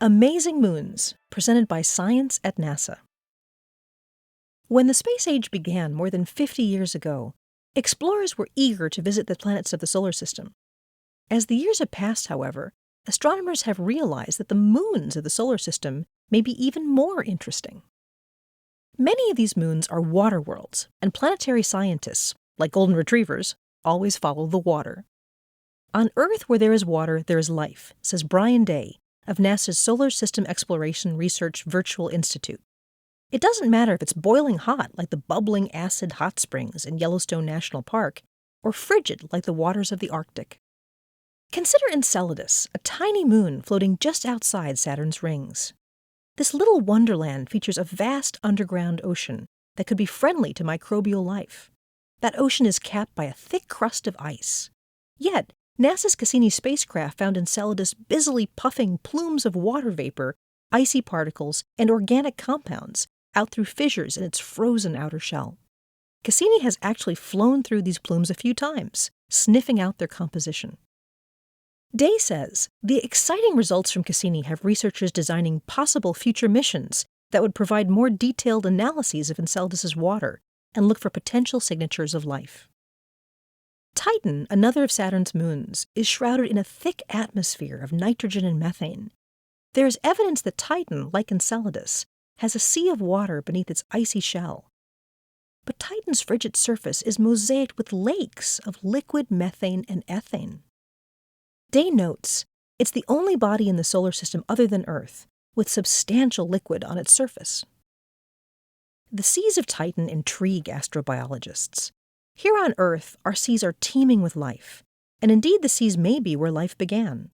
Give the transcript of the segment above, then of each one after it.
Amazing Moons, presented by Science at NASA. When the space age began more than 50 years ago, explorers were eager to visit the planets of the solar system. As the years have passed, however, astronomers have realized that the moons of the solar system may be even more interesting. Many of these moons are water worlds, and planetary scientists, like golden retrievers, always follow the water. On Earth where there is water, there is life, says Brian Day of NASA's Solar System Exploration Research Virtual Institute. It doesn't matter if it's boiling hot like the bubbling acid hot springs in Yellowstone National Park, or frigid like the waters of the Arctic. Consider Enceladus, a tiny moon floating just outside Saturn's rings. This little wonderland features a vast underground ocean that could be friendly to microbial life. That ocean is capped by a thick crust of ice. Yet, NASA's Cassini spacecraft found Enceladus busily puffing plumes of water vapor, icy particles, and organic compounds out through fissures in its frozen outer shell. Cassini has actually flown through these plumes a few times, sniffing out their composition. Day says the exciting results from Cassini have researchers designing possible future missions that would provide more detailed analyses of Enceladus's water and look for potential signatures of life. Titan, another of Saturn's moons, is shrouded in a thick atmosphere of nitrogen and methane. There is evidence that Titan, like Enceladus, has a sea of water beneath its icy shell. But Titan's frigid surface is mosaicked with lakes of liquid methane and ethane. Day notes it's the only body in the solar system other than Earth with substantial liquid on its surface. The seas of Titan intrigue astrobiologists. Here on Earth, our seas are teeming with life, and indeed the seas may be where life began.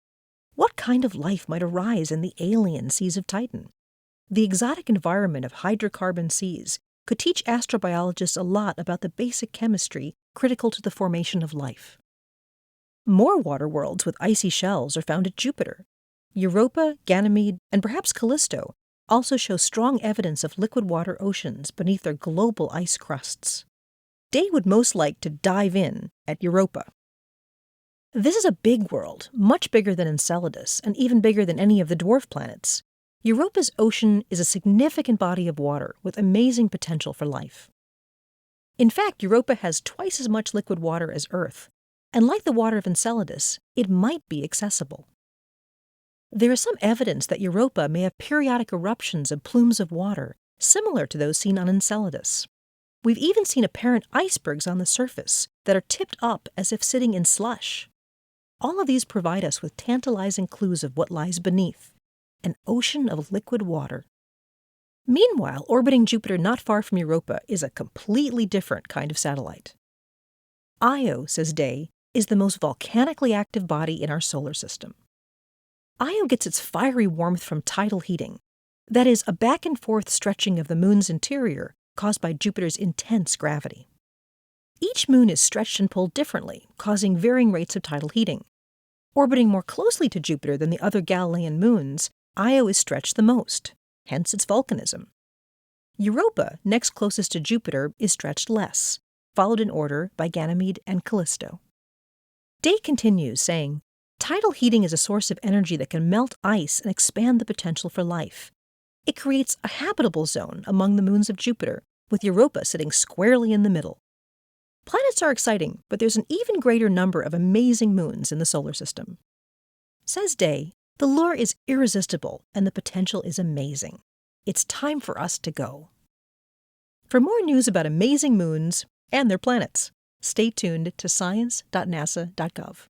What kind of life might arise in the alien seas of Titan? The exotic environment of hydrocarbon seas could teach astrobiologists a lot about the basic chemistry critical to the formation of life. More water worlds with icy shells are found at Jupiter. Europa, Ganymede, and perhaps Callisto also show strong evidence of liquid water oceans beneath their global ice crusts. Day would most like to dive in at Europa. This is a big world, much bigger than Enceladus and even bigger than any of the dwarf planets. Europa's ocean is a significant body of water with amazing potential for life. In fact, Europa has twice as much liquid water as Earth, and like the water of Enceladus, it might be accessible. There is some evidence that Europa may have periodic eruptions of plumes of water, similar to those seen on Enceladus. We've even seen apparent icebergs on the surface that are tipped up as if sitting in slush. All of these provide us with tantalizing clues of what lies beneath, an ocean of liquid water. Meanwhile, orbiting Jupiter not far from Europa is a completely different kind of satellite. Io, says Day, is the most volcanically active body in our solar system. Io gets its fiery warmth from tidal heating, that is, a back-and-forth stretching of the moon's interior caused by Jupiter's intense gravity. Each moon is stretched and pulled differently, causing varying rates of tidal heating. Orbiting more closely to Jupiter than the other Galilean moons, Io is stretched the most, hence its volcanism. Europa, next closest to Jupiter, is stretched less, followed in order by Ganymede and Callisto. Day continues, saying, tidal heating is a source of energy that can melt ice and expand the potential for life. It creates a habitable zone among the moons of Jupiter, with Europa sitting squarely in the middle. Planets are exciting, but there's an even greater number of amazing moons in the solar system. Says Day, the lure is irresistible and the potential is amazing. It's time for us to go. For more news about amazing moons and their planets, stay tuned to science.nasa.gov.